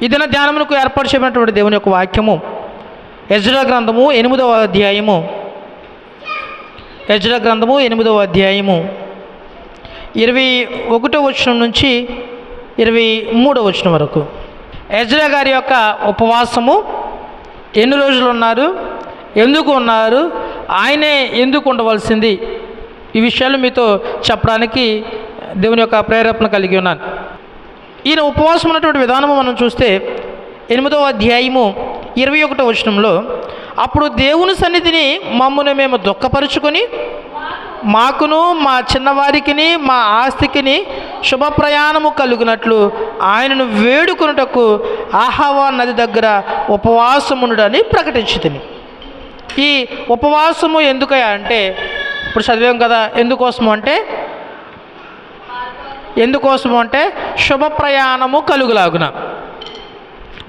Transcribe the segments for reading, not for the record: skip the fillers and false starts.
ఈ దిన ధ్యానమునకు ఏర్పాటు చేయబడినటువంటి దేవుని యొక్క వాక్యము ఎజ్రా గ్రంథము 8వ అధ్యాయము, ఎజ్రా గ్రంథము 8వ అధ్యాయము 21వ వచనం నుంచి 23వ వచనం వరకు. ఎజ్రా గారి యొక్క ఉపవాసము, ఎన్ని రోజులు ఉన్నారు, ఎందుకు ఉన్నారు, ఆయనే ఎందుకు ఉండవలసింది, ఈ విషయాలు మీతో చెప్పడానికి దేవుని యొక్క ప్రేరేపణ కలిగి ఉన్నాను. ఈయన ఉపవాసం ఉన్నటువంటి విధానము మనం చూస్తే 8వ అధ్యాయము 21వ వచనంలో, అప్పుడు దేవుని సన్నిధిని మమ్మల్ని మేము దుఃఖపరుచుకొని మాకును మా చిన్నవారికిని మా ఆస్తికిని శుభప్రయాణము కలుగునట్లు ఆయనను వేడుకొనుటకు ఆహావా నది దగ్గర ఉపవాసమునుడని ప్రకటించితిని. ఈ ఉపవాసము ఎందుకయ్యా అంటే, ఇప్పుడు చదివాం కదా, ఎందుకోసము అంటే శుభప్రయాణము కలుగులాగున.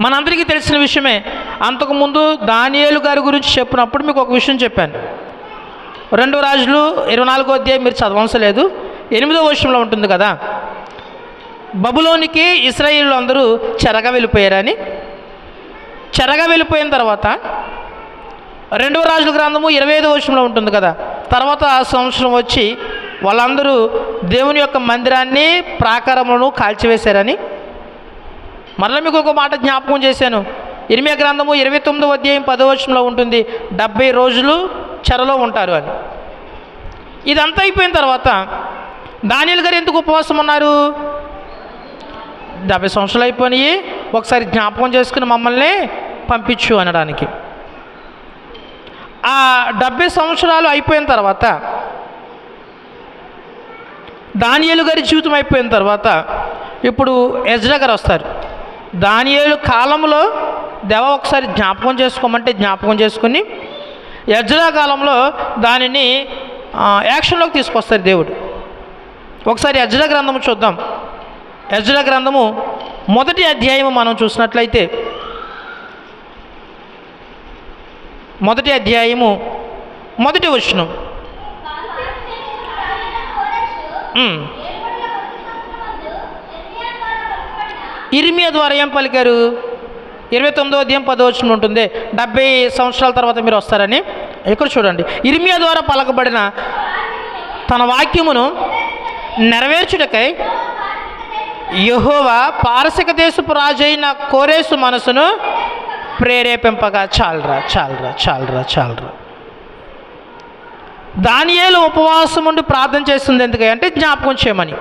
మనందరికీ తెలిసిన విషయమే. అంతకుముందు దానియేలు గారి గురించి చెప్పినప్పుడు మీకు ఒక విషయం చెప్పాను. 2 రాజులు 24వ అధ్యాయం మీరు చదవవలసిన లేదు, 8వ వచనంలో ఉంటుంది కదా, బబులోనికి ఇశ్రాయేలు అందరూ చెరగా వెళ్ళిపోయారని. చెరగా వెళ్ళిపోయిన తర్వాత 2వ రాజుల గ్రంథము 25వ వచనంలో ఉంటుంది కదా, తర్వాత ఆ సంవత్సరం వచ్చి వాళ్ళందరూ దేవుని యొక్క మందిరాన్ని ప్రాకారములను కాల్చివేశారని. మరలా మీకు ఒక మాట జ్ఞాపకం చేశాను. ఇర్మియా గ్రంథము 29వ అధ్యాయం 10వ వచనంలో ఉంటుంది, 70 రోజులు చెరలో ఉంటారు అని. ఇదంతా అయిపోయిన తర్వాత దానియేలు గారు ఎందుకు ఉపవాసం ఉన్నారు? 70 సంవత్సరాలు అయిపోయినాయి, ఒకసారి జ్ఞాపకం చేసుకుని మమ్మల్ని పంపించు అనడానికి. ఆ 70 సంవత్సరాలు అయిపోయిన తర్వాత, దానియేలు గారి జీవితం అయిపోయిన తర్వాత ఇప్పుడు ఎజ్రా గారు వస్తారు. దానియేలు కాలంలో దేవ ఒకసారి జ్ఞాపకం చేసుకోమంటే జ్ఞాపకం చేసుకుని ఎజ్రా కాలంలో దానిని యాక్షన్లోకి తీసుకొస్తారు దేవుడు. ఒకసారి ఎజ్రా గ్రంథము చూద్దాం. ఎజ్రా గ్రంథము 1వ అధ్యాయము మనం చూసినట్లయితే, 1వ అధ్యాయము 1వ వచనం. ఇర్మియా ద్వారా ఏం పలికారు? 29వ అధ్యాయం 10వ వచనం ఉంటుంది, 70 సంవత్సరాల తర్వాత మీరు వస్తారని. ఇక్కడ చూడండి, ఇర్మియా ద్వారా పలకబడిన తన వాక్యమును నెరవేర్చుటకై యెహోవా పారసిక దేశపు రాజైన కోరేసు మనసును ప్రేరేపింపగా. చాలరా. దానియేలు ఉపవాసం ఉండి ప్రార్థన చేస్తుంది ఎందుకంటే జ్ఞాపకం చేయమని.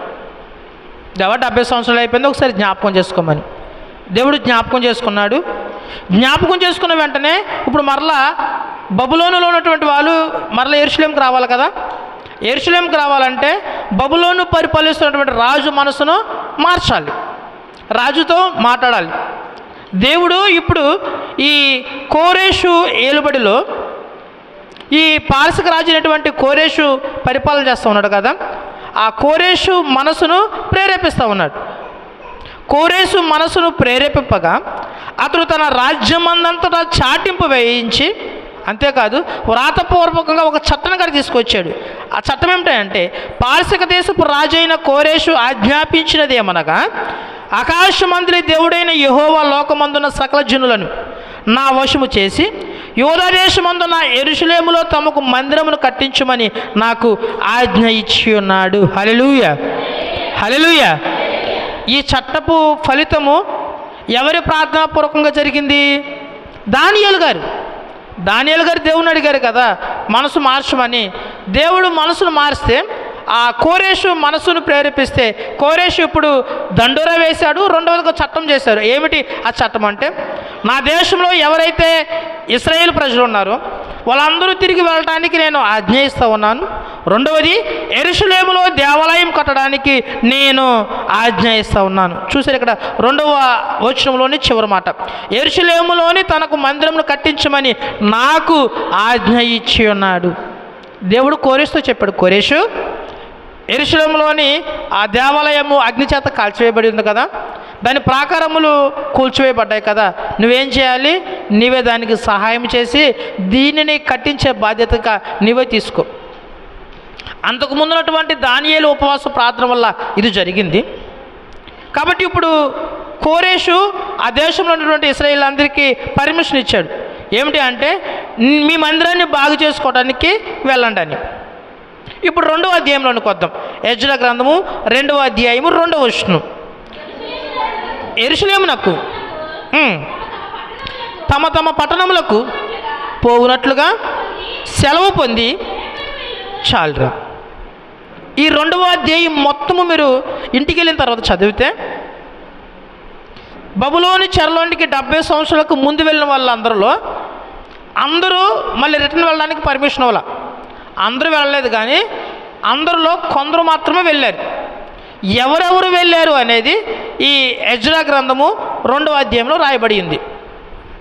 దేవా 70 సంవత్సరాలు అయిపోయింది, ఒకసారి జ్ఞాపకం చేసుకోమని. దేవుడు జ్ఞాపకం చేసుకున్నాడు. జ్ఞాపకం చేసుకున్న వెంటనే ఇప్పుడు మరలా బబులోనులో ఉన్నటువంటి వాళ్ళు మరలా యెరూషలేముకు రావాలి కదా. యెరూషలేముకు రావాలంటే బబులోను పరిపాలిస్తున్నటువంటి రాజు మనసును మార్చాలి, రాజుతో మాట్లాడాలి. దేవుడు ఇప్పుడు ఈ కోరేషు ఏలుబడిలో ఈ పారసిక రాజు అయినటువంటి కోరేషు పరిపాలన చేస్తూ ఉన్నాడు కదా, ఆ కోరేషు మనసును ప్రేరేపిస్తూ ఉన్నాడు. కోరేషు మనసును ప్రేరేపింపగా అతడు తన రాజ్యమందంతటా చాటింపు వేయించి, అంతేకాదు వ్రాతపూర్వకంగా ఒక చట్టం గారు తీసుకొచ్చాడు. ఆ చట్టం ఏమిటంటే, పారసిక దేశపు రాజైన కోరేషు ఆజ్ఞాపించినది ఏమనగా, ఆకాశమందులి దేవుడైన యెహోవా లోకమందున్న సకల జనులను నా వశము చేసి యూదా దేశమందున యెరూషలేములో తమకు మందిరమును కట్టించమని నాకు ఆజ్ఞ ఇచ్చి ఉన్నాడు. హల్లెలూయా. ఈ చట్టపు ఫలితము ఎవరి ప్రార్థనాపూర్వకంగా జరిగింది? దానియేలు గారు దేవుని అడిగారు కదా మనసు మార్చమని. దేవుడు మనసును మారిస్తే ఆ కోరేషు మనసును ప్రేరేపిస్తే కోరేషు ఇప్పుడు దండోరా వేశాడు. రెండవదిగా చట్టం చేశారు. ఏమిటి ఆ చట్టం అంటే, నా దేశంలో ఎవరైతే ఇశ్రాయేలు ప్రజలు ఉన్నారో వాళ్ళందరూ తిరిగి వెళ్ళటానికి నేను ఆజ్ఞ ఇస్తూ ఉన్నాను. రెండవది, యెరూషలేములో దేవాలయం కట్టడానికి నేను ఆజ్ఞ ఇస్తూ ఉన్నాను. చూసారు ఇక్కడ 2వ వచనంలోని చివరి మాట, యెరూషలేములోని తనకు మందిరమును కట్టించమని నాకు ఆజ్ఞ ఇచ్చి ఉన్నాడు. దేవుడు కోరేషుతో చెప్పాడు, కోరేషు యెరూషలేములోని ఆ దేవాలయము అగ్నిచేత కాల్చివేయబడి ఉంది కదా, దాని ప్రాకారములు కూల్చివేయబడ్డాయి కదా, నువ్వేం చేయాలి? నీవే దానికి సహాయం చేసి దీనిని కట్టించే బాధ్యతగా నీవే తీసుకో. అంతకుముందున్నటువంటి దానియేలు ఉపవాస ప్రార్థన వల్ల ఇది జరిగింది. కాబట్టి ఇప్పుడు కోరేషు ఆ దేశంలో ఉన్నటువంటి ఇశ్రాయేలీయులందరికీ పర్మిషన్ ఇచ్చాడు. ఏమిటి అంటే మీ మందిరాన్ని బాగు చేసుకోవడానికి వెళ్ళండి అని. ఇప్పుడు 2వ అధ్యాయంలోనికి వద్దాం. ఎజ్రా గ్రంథము 2వ అధ్యాయము 2వ వచనం. యెరూషలేమునకు తమ తమ పట్టణములకు పోవునట్లుగా సెలవు పొంది చాలురా. ఈ 2వ అధ్యాయం మొత్తము మీరు ఇంటికి వెళ్ళిన తర్వాత చదివితే బబులోని చెరలోనికి 70 సంవత్సరాలకు ముందు వెళ్ళిన వాళ్ళందరిలో అందరూ మళ్ళీ రిటర్న్ వెళ్ళడానికి పర్మిషన్ ఇవ్వాల. అందరూ వెళ్ళలేదు, కానీ అందరిలో కొందరు మాత్రమే వెళ్ళారు. ఎవరెవరు వెళ్ళారు అనేది ఈ ఎజ్రా గ్రంథము 2వ అధ్యాయంలో రాయబడింది.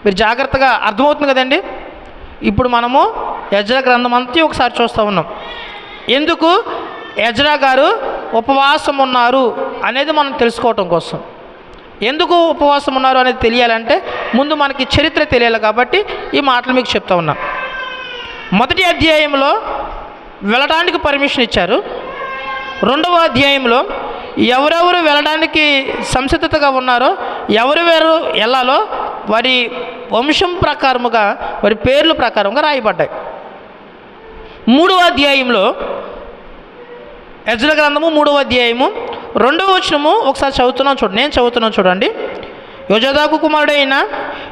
మీరు జాగ్రత్తగా అర్థమవుతుంది కదండి. ఇప్పుడు మనము ఎజ్రా గ్రంథం అంతా ఒకసారి చూస్తూ ఉన్నాం. ఎందుకు ఎజ్రా గారు ఉపవాసం ఉన్నారు అనేది మనం తెలుసుకోవటం కోసం. ఎందుకు ఉపవాసం ఉన్నారు అనేది తెలియాలంటే ముందు మనకి చరిత్ర తెలియాలి. కాబట్టి ఈ మాటలు మీకు చెప్తా ఉన్నా. మొదటి అధ్యాయంలో వెళ్ళడానికి పర్మిషన్ ఇచ్చారు. 2వ అధ్యాయంలో ఎవరెవరు వెళ్ళడానికి సంసిద్ధతగా ఉన్నారో, ఎవరెవరు వెళ్ళాలో వారి వంశం ప్రకారముగా, వారి పేర్ల ప్రకారంగా రాయబడ్డాయి. 3వ అధ్యాయంలో ఎజ్రా గ్రంథము 3వ అధ్యాయము 2వ వచనము ఒకసారి చదువుతున్నాను చూడండి. నేను చదువుతున్నాను చూడండి. యోజదాకు కుమారుడైన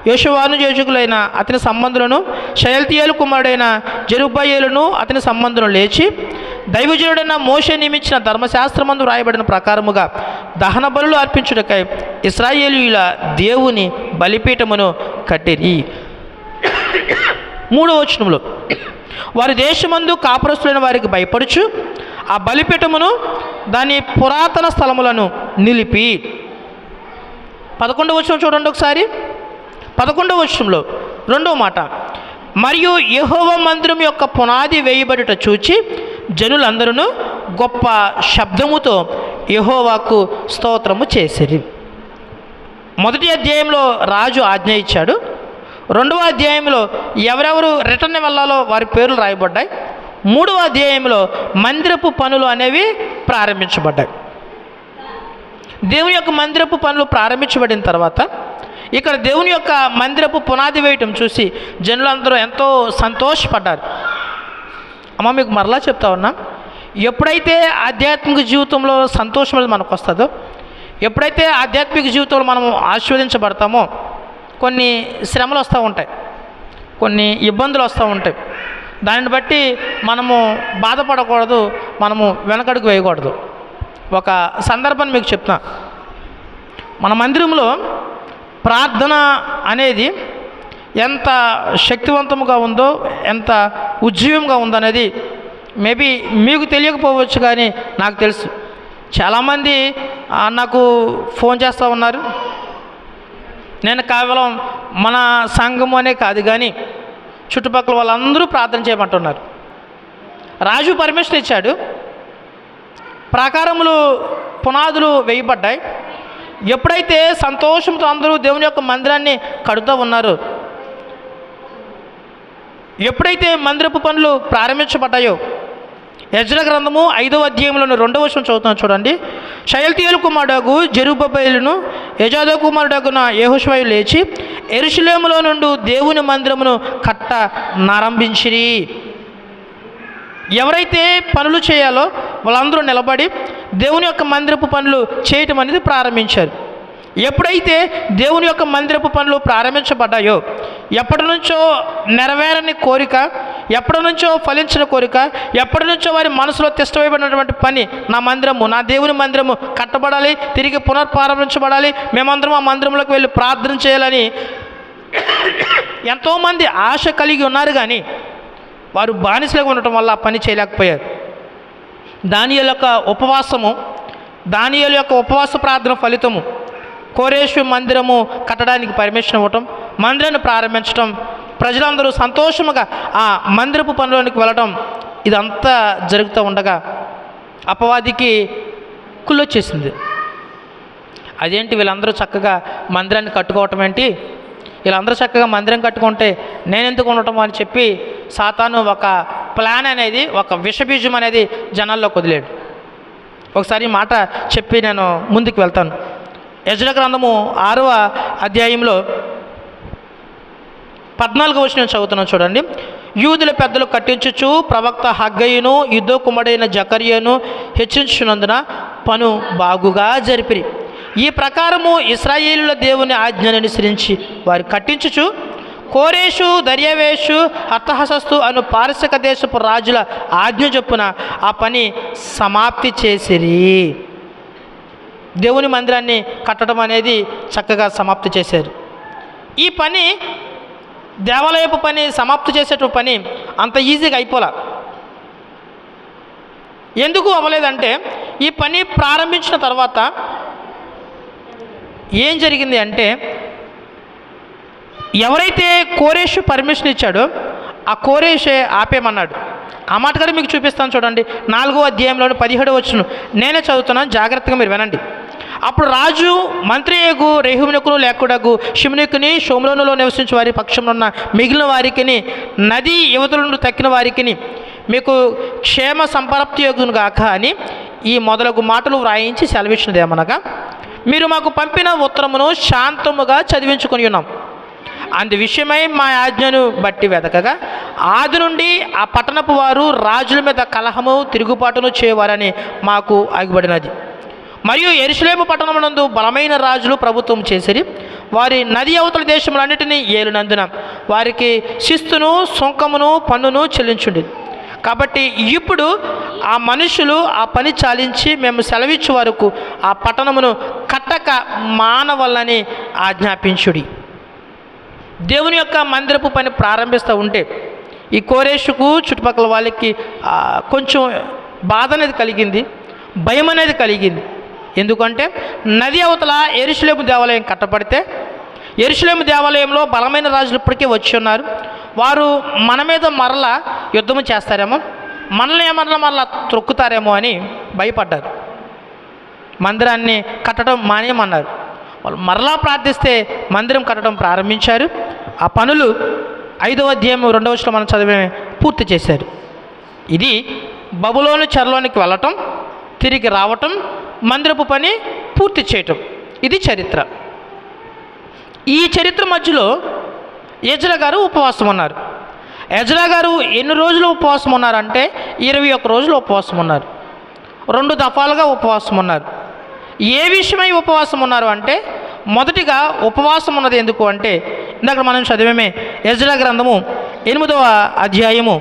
యోషువాను యాజకులైన అతని సంబంధులను, షయల్తీయేలు కుమారుడైన జెరుబ్బయేలును అతని సంబంధులను లేచి దైవజనుడైన మోషే నియమించిన ధర్మశాస్త్రమందు రాయబడిన ప్రకారముగా దహన బలులు అర్పించుటకై ఇశ్రాయేలీయుల దేవుని బలిపీఠమును కట్టిరి. 3వ వచనంలో వారి దేశమందు కాపురస్తులైన వారికి భయపడుచు ఆ బలిపీఠమును దాని పురాతన స్థలములను నిలిపి. 11వ వచనం చూడండి ఒకసారి. 11వ వచనంలో 2వ మాట, మరియు యెహోవా మందిరం యొక్క పునాది వేయబడుట చూచి జనులందరూ గొప్ప శబ్దముతో యెహోవాకు స్తోత్రము చేసిరి. మొదటి అధ్యాయంలో రాజు ఆజ్ఞ ఇచ్చాడు. 2వ అధ్యాయంలో ఎవరెవరు రిటర్న్ వెళ్ళాలో వారి పేర్లు రాయబడ్డాయి. 3వ అధ్యాయంలో మందిరపు పనులు అనేవి ప్రారంభించబడ్డాయి. దేవుని యొక్క మందిరపు పనులు ప్రారంభించబడిన తర్వాత ఇక్కడ దేవుని యొక్క మందిరపు పునాది వేయటం చూసి జనులందరూ ఎంతో సంతోషపడ్డారు. అమ్మ మీకు మరలా చెప్తా ఉన్నా, ఎప్పుడైతే ఆధ్యాత్మిక జీవితంలో సంతోషం అనేది మనకు వస్తుందో, ఎప్పుడైతే ఆధ్యాత్మిక జీవితంలో మనము ఆశీర్వదించబడతామో కొన్ని శ్రమలు వస్తూ ఉంటాయి, కొన్ని ఇబ్బందులు వస్తూ ఉంటాయి. దానిని బట్టి మనము బాధపడకూడదు, మనము వెనకడుగు వేయకూడదు. ఒక సందర్భాన్ని మీకు చెప్తున్నా. మన మందిరంలో ప్రార్థన అనేది ఎంత శక్తివంతంగా ఉందో, ఎంత ఉజ్జీవంగా ఉందో అనేది మేబీ మీకు తెలియకపోవచ్చు, కానీ నాకు తెలుసు. చాలామంది నాకు ఫోన్ చేస్తూ ఉన్నారు. నేను కేవలం మన సంఘం అనే కాదు, కానీ చుట్టుపక్కల వాళ్ళందరూ ప్రార్థన చేయమంటున్నారు. రాజు పర్మిషన్ ఇచ్చాడు, ప్రాకారములు పునాదులు వేయబడ్డాయి. ఎప్పుడైతే సంతోషంతో అందరూ దేవుని యొక్క మందిరాన్ని కడుతూ ఉన్నారు, ఎప్పుడైతే మందిరపు పనులు ప్రారంభించబడ్డాయో, ఎజ్రా గ్రంథము 5వ అధ్యాయంలోని 2వ వచనం చదువుతున్నాను చూడండి. షయల్తీయేలు కుమారుడగు జెరుబ్బయేలును యెజాదా కుమారుడగున యెహోషువ లేచి యెరూషలేములో నుండి దేవుని మందిరమును కట్టనారంభించిరి. ఎవరైతే పనులు చేయాలో వాళ్ళందరూ నిలబడి దేవుని యొక్క మందిరపు పనులు చేయటం అనేది ప్రారంభించారు. ఎప్పుడైతే దేవుని యొక్క మందిరపు పనులు ప్రారంభించబడ్డాయో, ఎప్పటి నుంచో నెరవేరని కోరిక, ఎప్పటి నుంచో ఫలించిన కోరిక, ఎప్పటి నుంచో వారి మనసులో తిష్టమైనటువంటి పని, నా మందిరము, నా దేవుని మందిరము కట్టబడాలి, తిరిగి పునర్ప్రారంభించబడాలి, మేమందరం ఆ మందిరంలోకి వెళ్ళి ప్రార్థన చేయాలని ఎంతోమంది ఆశ కలిగి ఉన్నారు. కానీ వారు బానిసలుగా ఉండటం వల్ల ఆ పని చేయలేకపోయారు. దానియేలు యొక్క ఉపవాసము, దానియేలు యొక్క ఉపవాస ప్రార్థన ఫలితము కోరేషు మందిరము కట్టడానికి పర్మిషన్ ఇవ్వటం, మందిరాన్ని ప్రారంభించటం, ప్రజలందరూ సంతోషముగా ఆ మందిరపు పనిలోనికి వెళ్ళటం, ఇదంతా జరుగుతూ ఉండగా అపవాదికి కుళ్ళొచ్చేసింది. అదేంటి వీళ్ళందరూ చక్కగా మందిరాన్ని కట్టుకోవటం ఏంటి, వీళ్ళందరూ చక్కగా మందిరం కట్టుకుంటే నేను ఎందుకు ఉండటం అని చెప్పి సాతాను ఒక ప్లాన్ అనేది, ఒక విషబీజం అనేది జనాల్లోకి వదిలేడు. ఒకసారి మాట చెప్పి నేను ముందుకు వెళ్తాను. యెజ్రా గ్రంథము 6వ అధ్యాయంలో 14వ వచనం చదువుతున్నాం చూడండి. యూదుల పెద్దలు కట్టించుచు ప్రవక్త హగ్గయును యుద్ధ కుమారుడైన జకర్యాను హెచ్చించున్నందున పను బాగుగా జరిపిరి. ఈ ప్రకారము ఇశ్రాయేలుల దేవుని ఆజ్ఞను అనుసరించి వారు కట్టించుచు కోరేషు, దర్యావేషు, అర్తహసస్తు అను పారసిక దేశపు రాజుల ఆజ్ఞ చొప్పున ఆ పని సమాప్తి చేసిరి. దేవుని మందిరాన్ని కట్టడం అనేది చక్కగా సమాప్తి చేశారు. ఈ పని, దేవాలయపు పని సమాప్తి చేసేటువంటి పని అంత ఈజీగా అయిపోలా. ఎందుకు అవ్వలేదంటే, ఈ పని ప్రారంభించిన తర్వాత ఏం జరిగింది అంటే, ఎవరైతే కోరేషు పర్మిషన్ ఇచ్చాడో ఆ కోరేషే ఆపేమన్నాడు. ఆ మాట కూడా మీకు చూపిస్తాను చూడండి. 4వ అధ్యాయంలోని 17వ వచనం నేనే చదువుతున్నాను, జాగ్రత్తగా మీరు వినండి. అప్పుడు రాజు మంత్రియగు రెహూమునకును లేకుడగు షిమ్యోనుకుని షోమ్రోనులో నివసించే వారి పక్షంలో ఉన్న మిగిలిన వారికిని నది యువతల నుండి తక్కిన వారికిని మీకు క్షేమ సంపరాప్తి యొగును గాక అని ఈ మొదలగు మాటలు వ్రాయించి సెలవిచ్చినదేమనగా, మీరు మాకు పంపిన ఉత్తరమును శాంతముగా చదివించుకొని ఉన్నాం. అందు విషయమై మా ఆజ్ఞను బట్టి వెతకగా ఆది నుండి ఆ పట్టణపు వారు రాజుల మీద కలహము తిరుగుబాటును చేయవారని మాకు ఆగిబడినది. మరియు యెరూషలేము పట్టణమునందు బలమైన రాజులు ప్రభుత్వం చేసిరి. వారి నది అవతల దేశములన్నిటినీ ఏలినందున వారికి శిస్తును, సుంకమును, పన్నును చెల్లించుండి. కాబట్టి ఇప్పుడు ఆ మనుషులు ఆ పని చాలించి మేము సెలవిచ్చు వరకు ఆ పట్టణమును కట్టక మానవల్లని ఆజ్ఞాపించుడి. దేవుని యొక్క మందిరపు పని ప్రారంభిస్తూ ఉంటే ఈ కోరేషుకు చుట్టుపక్కల వాళ్ళకి కొంచెం బాధ అనేది కలిగింది, భయం అనేది కలిగింది. ఎందుకంటే నది అవతల యెరూషలేము దేవాలయం కట్టబడితే యెరూషలేము దేవాలయంలో బలమైన రాజులు ఇప్పటికే వచ్చి ఉన్నారు. వారు మన మీద మరలా యుద్ధము చేస్తారేమో, మనల్ని మరలా త్రొక్కుతారేమో అని భయపడ్డారు. మందిరాన్ని కట్టడం మానేయమన్నారు. వాళ్ళు మరలా ప్రార్థిస్తే మందిరం కట్టడం ప్రారంభించారు. ఆ పనులు 5వ అధ్యాయం 2వ వచనంలో మనం చదివే పూర్తి చేశారు. ఇది బబులోను చెరలోనికి వెళ్ళటం, తిరిగి రావటం, మందిరపు పని పూర్తి చేయటం, ఇది చరిత్ర. ఈ చరిత్ర మధ్యలో యెజ్రా గారు ఉపవాసం ఉన్నారు. యెజ్రా గారు ఎన్ని రోజులు ఉపవాసం ఉన్నారంటే 21 రోజులు ఉపవాసం ఉన్నారు. 2 దఫాలుగా ఉపవాసం ఉన్నారు. ఏ విషయమై ఉపవాసం ఉన్నారు అంటే, మొదటిగా ఉపవాసం ఉన్నది ఎందుకు అంటే, ఇందాక మనం చదివేమే యెజ్రా గ్రంథము 8వ అధ్యాయము,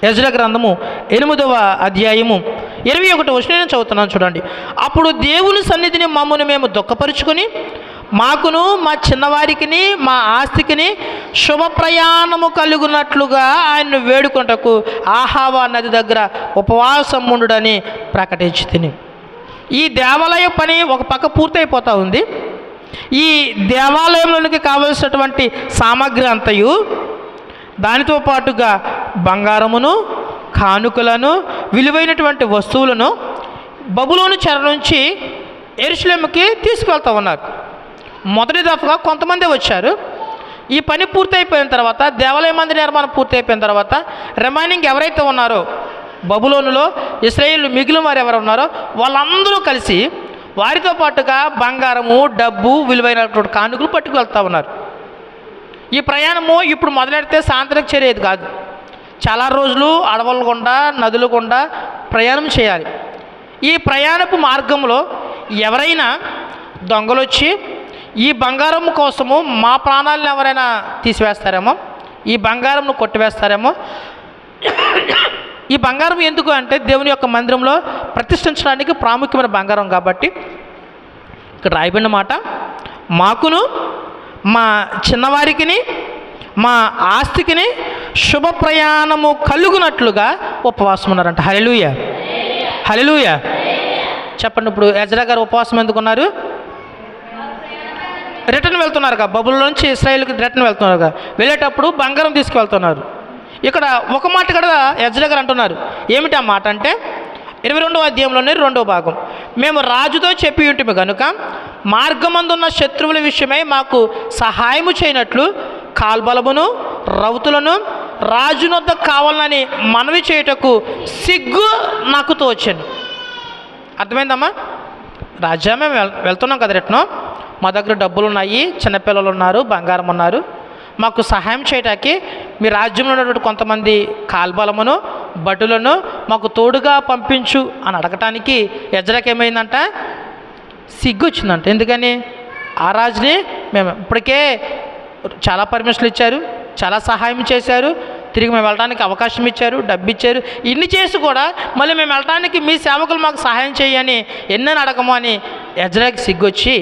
యెజ్రా గ్రంథము 8వ అధ్యాయము 21వ వచనం నేను చదువుతున్నాను చూడండి. అప్పుడు దేవుని సన్నిధిని మమ్మల్ని మేము దుఃఖపరుచుకొని మాకును మా చిన్నవారికిని మా ఆస్తికిని శుభ ప్రయాణము కలుగునట్లుగా ఆయన్ను వేడుకొనుటకు ఆహావా నది దగ్గర ఉపవాసం ఉండుడని ప్రకటించి తిని. ఈ దేవాలయ పని ఒక పక్క పూర్తయిపోతూ ఉంది. ఈ దేవాలయంలోనికి కావలసినటువంటి సామాగ్రి అంతయు, దానితో పాటుగా బంగారమును, కానుకలను, విలువైనటువంటి వస్తువులను బబులోను చెర నుంచి యెరూషలేముకి తీసుకువెళ్తూ ఉన్నారు. మొదటి దఫగా కొంతమంది వచ్చారు. ఈ పని పూర్తయిపోయిన తర్వాత, దేవాలయ మందిర నిర్మాణం పూర్తయిపోయిన తర్వాత రిమైనింగ్ ఎవరైతే ఉన్నారో బబులోనులో ఇశ్రాయేలు మిగిలిన వారు ఎవరు ఉన్నారో వాళ్ళందరూ కలిసి వారితో పాటుగా బంగారము, డబ్బు, విలువైనటువంటి కానుకలు పట్టుకు వెళ్తూ ఉన్నారు. ఈ ప్రయాణము ఇప్పుడు మొదలెడితే సాయంత్రం చేరేది కాదు. చాలా రోజులు అడవుల గుండా, నదుల గుండా ప్రయాణం చేయాలి. ఈ ప్రయాణపు మార్గంలో ఎవరైనా దొంగలు వచ్చి ఈ బంగారం కోసము మా ప్రాణాలను ఎవరైనా తీసివేస్తారేమో, ఈ బంగారంను కొట్టివేస్తారేమో. ఈ బంగారం ఎందుకు అంటే దేవుని యొక్క మందిరంలో ప్రతిష్ఠించడానికి ప్రాముఖ్యమైన బంగారం కాబట్టి ఇక్కడ రాయబడిన మాట, మాకును మా చిన్నవారికిని మా ఆస్తికిని శుభ ప్రయాణము కలుగునట్లుగా ఉపవాసం ఉన్నారంట. హల్లెలూయా, హల్లెలూయా చెప్పండి. ఇప్పుడు యెజ్రా గారు ఉపవాసం ఎందుకున్నారు? రిటర్న్ వెళ్తున్నారుగా, బబులోను నుంచి ఇశ్రాయేలుకి రిటర్న్ వెళ్తున్నారుగా, వెళ్ళేటప్పుడు బంగారం తీసుకువెళ్తున్నారు. ఇక్కడ ఒక మాట కూడా యెజ్రా గారు అంటున్నారు. ఏమిటి ఆ మాట అంటే 22వ అధ్యాయంలోనే 2వ భాగం, మేము రాజుతో చెప్పి ఉంటిమి కనుక మార్గమందున్న శత్రువుల విషయమై మాకు సహాయము చేయనట్లు కాల్బలమును, రౌతులను రాజునొద్ద కావాలని మనవి చేయుటకు సిగ్గు నాకు తోచాను. అర్థమైందమ్మా? రాజా మేము వెళ్తున్నాం కదా రిటర్ను, మా దగ్గర డబ్బులు ఉన్నాయి, చిన్నపిల్లలు ఉన్నారు, బంగారం ఉన్నారు, మాకు సహాయం చేయటానికి మీ రాజ్యంలో ఉన్నటువంటి కొంతమంది కాల్బలమును భటులను మాకు తోడుగా పంపించు అని అడగటానికి ఎజ్రాకి ఏమైందంట, సిగ్గు వచ్చిందంట. ఎందుకని? ఆ రాజుని మేము ఇప్పటికే చాలా పర్మిషన్లు ఇచ్చారు, చాలా సహాయం చేశారు, తిరిగి మేము వెళ్ళడానికి అవకాశం ఇచ్చారు, డబ్బు ఇచ్చారు, ఇన్ని చేసి కూడా మళ్ళీ మేము వెళ్ళటానికి మీ సేవకులు మాకు సహాయం చేయని ఎన్నని అడగము అని ఎజ్రాకి సిగ్గొచ్చి,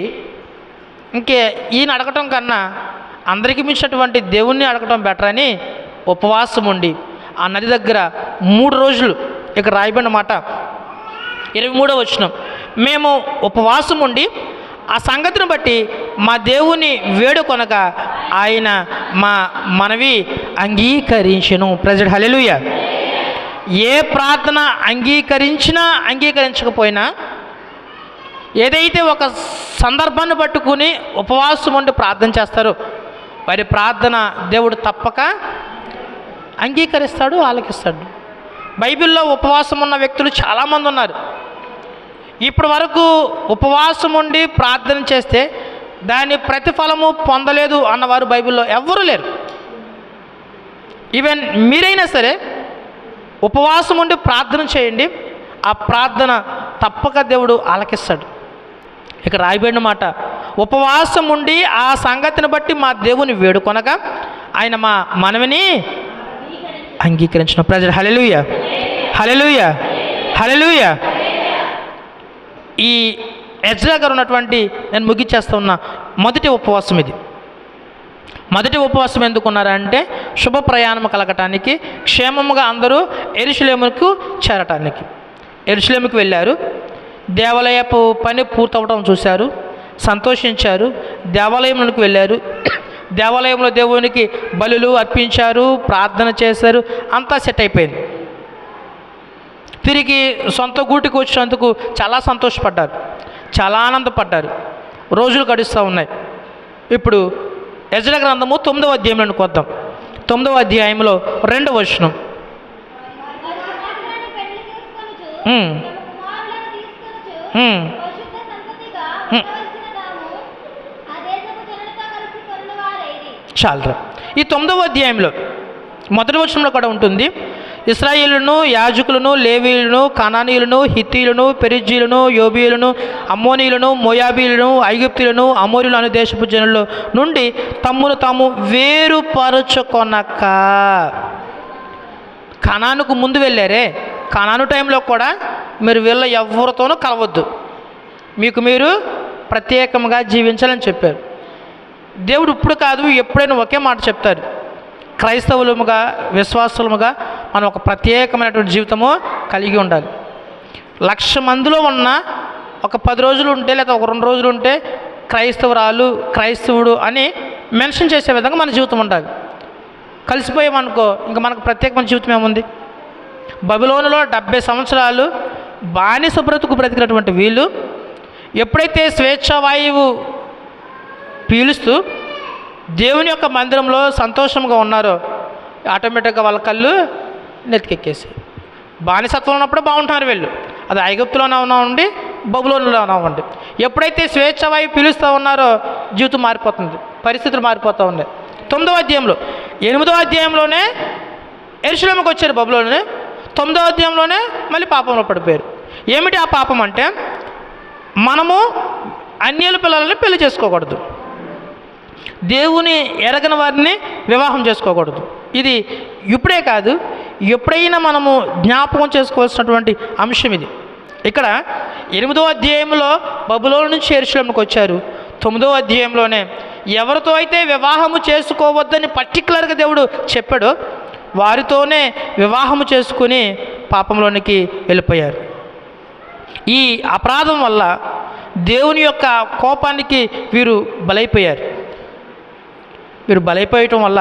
ఇంకే ఈయన అడగటం కన్నా అందరికీ మించినటువంటి దేవుణ్ణి అడగటం బెటర్ అని ఉపవాసం ఉండి ఆ నది దగ్గర 3 రోజులు, ఇక్కడ రాయబడిన మాట 23వ వచనం, మేము ఉపవాసం ఉండి ఆ సంగతిని బట్టి మా దేవుని వేడుకొనగా ఆయన మా మనవి అంగీకరించెను. ప్రెజెంట్ హల్లెలూయా. ఏ ప్రార్థన అంగీకరించినా అంగీకరించకపోయినా ఏదైతే ఒక సందర్భాన్ని పట్టుకుని ఉపవాసం ఉండి ప్రార్థన చేస్తారో వారి ప్రార్థన దేవుడు తప్పక అంగీకరిస్తాడు, ఆలకిస్తాడు. బైబిల్లో ఉపవాసం ఉన్న వ్యక్తులు చాలామంది ఉన్నారు. ఇప్పటి వరకు ఉపవాసం ఉండి ప్రార్థన చేస్తే దాని ప్రతిఫలము పొందలేదు అన్నవారు బైబిల్లో ఎవ్వరూ లేరు. ఈవెన్ మీరైనా సరే ఉపవాసం ఉండి ప్రార్థన చేయండి, ఆ ప్రార్థన తప్పక దేవుడు ఆలకిస్తాడు. ఇక్కడ రాయబడిన మాట, ఉపవాసం ఉండి ఆ సంగతిని బట్టి మా దేవుని వేడుకొనగా ఆయన మా మనవిని అంగీకరించిన. ప్రజలు హల్లెలూయా, హల్లెలూయా, హల్లెలూయా. ఈ ఎజ్రా గారు ఉన్నటువంటి, నేను ముగిచ్చేస్తా ఉన్న మొదటి ఉపవాసం ఇది. మొదటి ఉపవాసం ఎందుకున్నారంటే శుభ ప్రయాణం కలగటానికి, క్షేమముగా అందరూ యెరూషలేముకు చేరటానికి. యెరూషలేముకు వెళ్ళారు, దేవాలయపు పని పూర్తవడం చూశారు, సంతోషించారు, దేవాలయంలోకి వెళ్ళారు, దేవాలయంలో దేవునికి బలులు అర్పించారు, ప్రార్థన చేశారు, అంతా సెట్ అయిపోయింది. తిరిగి సొంత గూటికి వచ్చినందుకు చాలా సంతోషపడ్డారు, చాలా ఆనందపడ్డారు. రోజులు గడుస్తూ ఉన్నాయి. ఇప్పుడు ఎజ్రా గ్రంథము 9వ అధ్యాయంలోకి వద్దాం. 9వ అధ్యాయంలో 2వ వచనం, చాలరా. ఈ 9వ అధ్యాయంలో మొదటి వచనంలో కూడా ఉంటుంది, ఇశ్రాయేలును, యాజకులను, లేవీయులను, కనానీయులను, హిత్తీయులను, పెరిజ్జీయులను, యోబీయులను, అమ్మోనీయులను, మోయాబీయులను, ఐగుప్తీయులను, అమోరీయులు అనే దేశపు జనుల నుండి తమ్మును తాము వేరుపరచుకొనక. కనానుకు ముందు వెళ్ళారే, కనాను టైంలో కూడా మీరు వీళ్ళ ఎవరితోనూ కలవద్దు, మీకు మీరు ప్రత్యేకంగా జీవించాలని చెప్పారు. దేవుడు ఇప్పుడు కాదు ఎప్పుడైనా ఒకే మాట చెప్తారు, క్రైస్తవులముగా, విశ్వాసులముగా మనం ఒక ప్రత్యేకమైనటువంటి జీవితము కలిగి ఉండాలి. 1,00,000 మందిలో ఉన్న ఒక 10 రోజులు ఉంటే లేదా ఒక 2 రోజులు ఉంటే క్రైస్తవురాలు, క్రైస్తవుడు అని మెన్షన్ చేసే విధంగా మన జీవితం ఉండాలి. కలిసిపోయామనుకో ఇంకా మనకు ప్రత్యేకమైన జీవితం ఏముంది? బబులోనులో 70 సంవత్సరాలు బానిస బ్రతుకు బ్రతికినటువంటి వీళ్ళు ఎప్పుడైతే స్వేచ్ఛావాయువు పీలుస్తూ దేవుని యొక్క మందిరంలో సంతోషంగా ఉన్నారో ఆటోమేటిక్గా వాళ్ళ కళ్ళు నెత్తికెక్కేసి, బానిసత్వం ఉన్నప్పుడు బాగుంటున్నారు వీళ్ళు, అది ఐగుప్తులోనే ఉన్నామండి, బబులోనులో ఉన్నామండి. ఎప్పుడైతే స్వేచ్ఛావాయువు పీలుస్తూ ఉన్నారో జీవితం మారిపోతుంది, పరిస్థితులు మారిపోతూ ఉన్నాయి. 9వ అధ్యాయంలో, 8వ అధ్యాయంలోనే యెరూషలేముకు వచ్చారు బబులోనే, 9వ అధ్యాయంలోనే మళ్ళీ పాపంలో పడిపోయారు. ఏమిటి ఆ పాపం అంటే, మనము అన్యుల పిల్లలని పెళ్లి చేసుకోకూడదు, దేవుని ఎరగని వారిని వివాహం చేసుకోకూడదు. ఇది ఇప్పుడే కాదు, ఎప్పుడైనా మనము జ్ఞాపకం చేసుకోవాల్సినటువంటి అంశం ఇది. ఇక్కడ 8వ అధ్యాయంలో బబులోను నుంచి యెరూషలేముకు వచ్చారు, 9వ అధ్యాయంలోనే ఎవరితో అయితే వివాహము చేసుకోవద్దని పర్టికులర్గా దేవుడు చెప్పాడో వారితోనే వివాహము చేసుకుని పాపంలోనికి వెళ్ళిపోయారు. ఈ అపరాధం వల్ల దేవుని యొక్క కోపానికి వీరు బలైపోయారు. వీరు బలైపోయటం వల్ల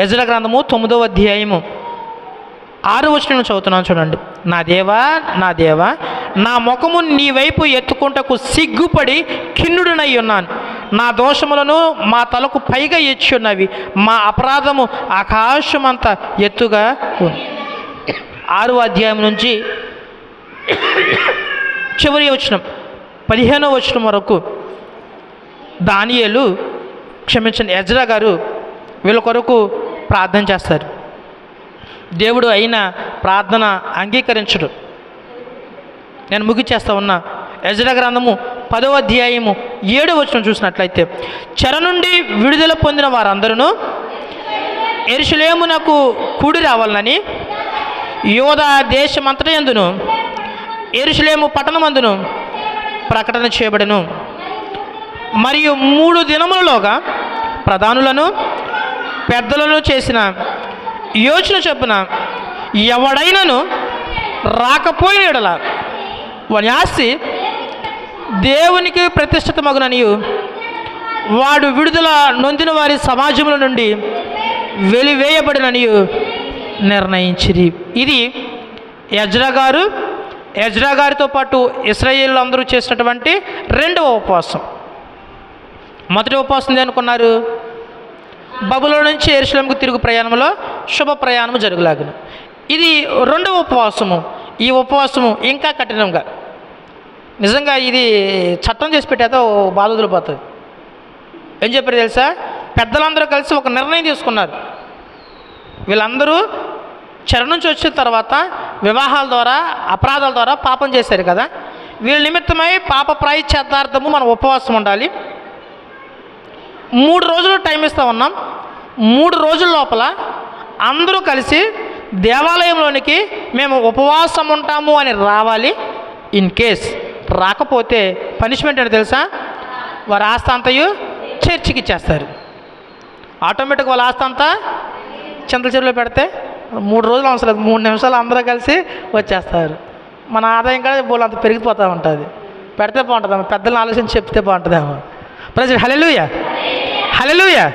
ఎజ్రా గ్రంథము 9వ అధ్యాయము 6వ వచనం చదువుతున్నాను చూడండి. నా దేవా, నా దేవా, నా ముఖము నీ వైపు ఎత్తుకుంటకు సిగ్గుపడి ఖిన్నుడినై ఉన్నాను. నా దోషములను మా తలకు పైగా ఎచ్చి ఉన్నవి, మా అపరాధము ఆకాశమంత ఎత్తుగా ఉంది. 6వ అధ్యాయం నుంచి చివరి వచనం, 15వ వచనం వరకు దానియేలు ఎజ్రా గారు వీళ్ళ కొరకు ప్రార్థన చేస్తారు. దేవుడు అయిన ప్రార్థన అంగీకరించడు. నేను ముగిచేస్తా ఉన్నా. ఎజ్రా గ్రంథము 10వ అధ్యాయము 7వ వచనం చూసినట్లయితే, చెర నుండి విడుదల పొందిన వారందరూ యెరూషలేమునకు కూడి రావాలని యోధా దేశమంతట యందును యెరూషలేము పట్టణమందును ప్రకటన చేయబడెను. మరియు 3 దినములలోగా ప్రధానులను పెద్దలను చేసిన యోచన చొప్పున ఎవడైనను రాకపోయిన యెడల వాని ఆస్తి దేవునికి ప్రతిష్ఠితమగుననియు వాడు విడుదల నొందిన వారి సమాజముల నుండి వెలివేయబడిననియు నిర్ణయించిరి. ఇది ఎజ్రా గారితో పాటు ఇశ్రాయేలు అందరూ చేసినటువంటి 2వ ఉపవాసం. మొదటి ఉపవాసం అనుకున్నారు, బబులోను నుంచి యెరూషలేముకు తిరుగు ప్రయాణంలో శుభ ప్రయాణము జరుగులాగున. ఇది 2వ ఉపవాసము. ఈ ఉపవాసము ఇంకా కఠినంగా, నిజంగా ఇది చట్టం చేసి పెట్టేదో బాధ వదిలిపోతుంది. ఏం చెప్పారు తెలుసా? పెద్దలందరూ కలిసి ఒక నిర్ణయం తీసుకున్నారు. వీళ్ళందరూ చెర నుంచి వచ్చిన తర్వాత వివాహాల ద్వారా అపరాధాల ద్వారా పాపం చేశారు కదా, వీళ్ళ నిమిత్తమై పాప ప్రాయశ్చిత్తార్థము మనం ఉపవాసం ఉండాలి. 3 రోజులు టైం ఇస్తూ ఉన్నాం. 3 రోజుల లోపల అందరూ కలిసి దేవాలయంలోనికి మేము ఉపవాసం ఉంటాము అని రావాలి. ఇన్ కేస్ రాకపోతే పనిష్మెంట్ ఏంటో తెలుసా? వారి ఆస్తి అంతయు చర్చికి ఇచ్చేస్తారు. ఆటోమేటిక్ వాళ్ళ ఆస్తి అంతా చింతల చెరువులో పెడితే 3 రోజులు అవసరం లేదు, 3 నిమిషాలు అందరూ కలిసి వచ్చేస్తారు. మన ఆదాయం కూడా బోలు అంత పెరిగిపోతూ ఉంటుంది. పెడితే బాగుంటుందేమో, పెద్దలను ఆలోచించి చెప్తే బాగుంటుందేమో. ప్రజలు హల్లెలూయా, హల్లెలూయా,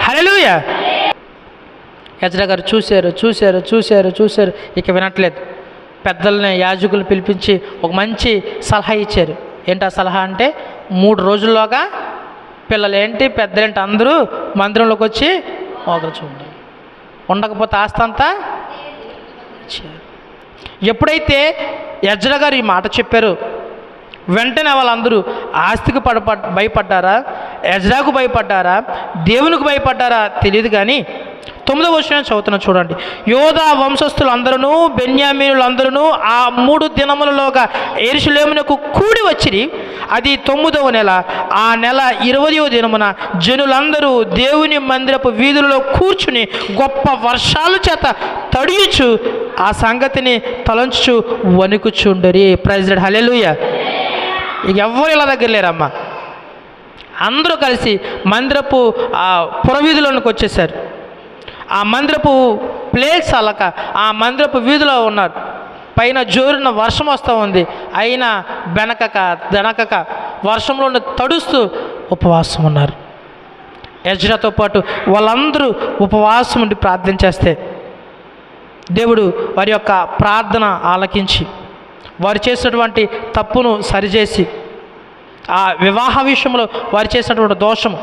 హల్లెలూయా. ఎజ్రా గారు చూశారు, ఇక వినట్లేదు. పెద్దల్ని యాజకులు పిలిపించి ఒక మంచి సలహా ఇచ్చారు. ఏంటి ఆ సలహా అంటే, 3 రోజుల్లోగా పిల్లలేంటి పెద్దలేంటి అందరూ మందిరంలోకి వచ్చి మోకరించి చూడండి, ఉండకపోతే ఆస్తి అంతా ఇచ్చారు. ఎప్పుడైతే ఎజ్రా గారు ఈ మాట చెప్పారు, వెంటనే వాళ్ళందరూ ఆస్తికి భయపడ్డారా, ఎజ్రాకు భయపడ్డారా, దేవునికి భయపడ్డారా తెలియదు. కానీ 9వ వచనం చదువుతున్నా చూడండి. యోధా వంశస్థులు అందరూ బెన్యామీనులు అందరూ ఆ 3 దినములలోగా యెరూషలేమునకు కూడి వచ్చిరి. అది 9వ నెల. ఆ నెల 20వ దినమున జనులందరూ దేవుని మందిరపు వీధులలో కూర్చుని గొప్ప వర్షాల చేత తడియుచు ఆ సంగతిని తలంచు వణుకుచుండరి. ప్రైజ్ లార్డ్, హల్లెలూయా. ఇక ఎవ్వరు ఇలా దగ్గర లేరమ్మా. అందరూ కలిసి మందిరపు పురవీధులకు వచ్చేసారు. ఆ మందిరపు ప్లేస్ అలక ఆ మందిరపు వీధిలో ఉన్నారు. పైన జోరున వర్షం వస్తూ ఉంది. అయినా దనకక వర్షంలో తడుస్తూ ఉపవాసం ఉన్నారు. ఎజ్రాతో పాటు వాళ్ళందరూ ఉపవాసం ఉండి ప్రార్థన చేస్తే దేవుడు వారి యొక్క ప్రార్థన ఆలకించి వారు చేసినటువంటి తప్పును సరిచేసి, ఆ వివాహ విషయంలో వారు చేసినటువంటి దోషము,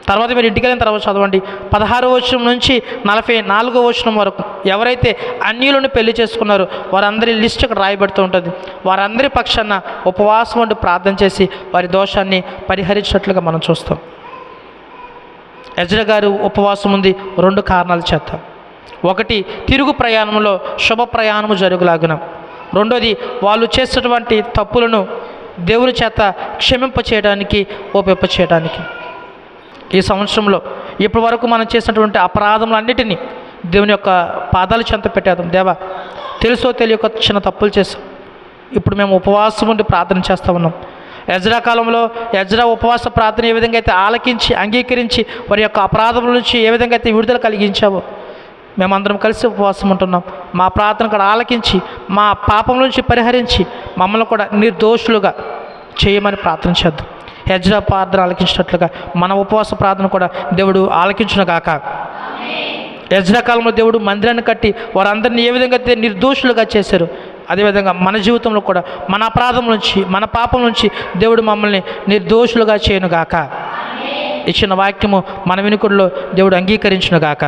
తర్వాత మీరు ఇంటికి వెళ్ళిన తర్వాత చదవండి 16వ వచనం నుంచి 44వ వచనం వరకు ఎవరైతే అన్యులను పెళ్లి చేసుకున్నారో వారందరి లిస్ట్ ఇక్కడ రాయబడుతూ ఉంటుంది. వారందరి పక్షాన ఉపవాసం ఉండి ప్రార్థన చేసి వారి దోషాన్ని పరిహరించినట్లుగా మనం చూస్తాం. ఎజ్రా గారు ఉపవాసం ఉంది 2 కారణాల చేత. ఒకటి, తిరుగు ప్రయాణంలో శుభ ప్రయాణము జరుగులాగున. రెండోది, వాళ్ళు చేసినటువంటి తప్పులను దేవుని చేత క్షమింప చేయడానికి, ఓపింప చేయడానికి. ఈ సంవత్సరంలో ఇప్పటి వరకు మనం చేసినటువంటి అపరాధములన్నిటినీ దేవుని యొక్క పాదాల చెంత పెట్టేద్దాం. దేవా, తెలుసో తెలియక చిన్న తప్పులు చేసాం, ఇప్పుడు మేము ఉపవాసం ఉండి ప్రార్థన చేస్తూ ఉన్నాం. ఎజ్రా కాలంలో ఎజ్రా ఉపవాస ప్రార్థన ఏ విధంగా అయితే ఆలకించి అంగీకరించి వారి యొక్క అపరాధముల నుంచి ఏ విధంగా అయితే విడుదల కలిగించావో మేమందరం కలిసి ఉపవాసం ఉంటున్నాం. మా ప్రార్థన కూడా ఆలకించి మా పాపం నుంచి పరిహరించి మమ్మల్ని కూడా నిర్దోషులుగా చేయమని ప్రార్థన చేద్దాం. ఎజ్రా ప్రార్థన ఆలకించినట్లుగా మన ఉపవాస ప్రార్థన కూడా దేవుడు ఆలకించును గాక. ఎజ్రా కాలంలో దేవుడు మందిరాన్ని కట్టి వారందరినీ ఏ విధంగా అయితే నిర్దోషులుగా చేశారు, అదేవిధంగా మన జీవితంలో కూడా మన అపరాధం నుంచి మన పాపం నుంచి దేవుడు మమ్మల్ని నిర్దోషులుగా చేయను గాక. ఇచ్చిన వాక్యము మన వినుకుడిలో దేవుడు అంగీకరించును గాక.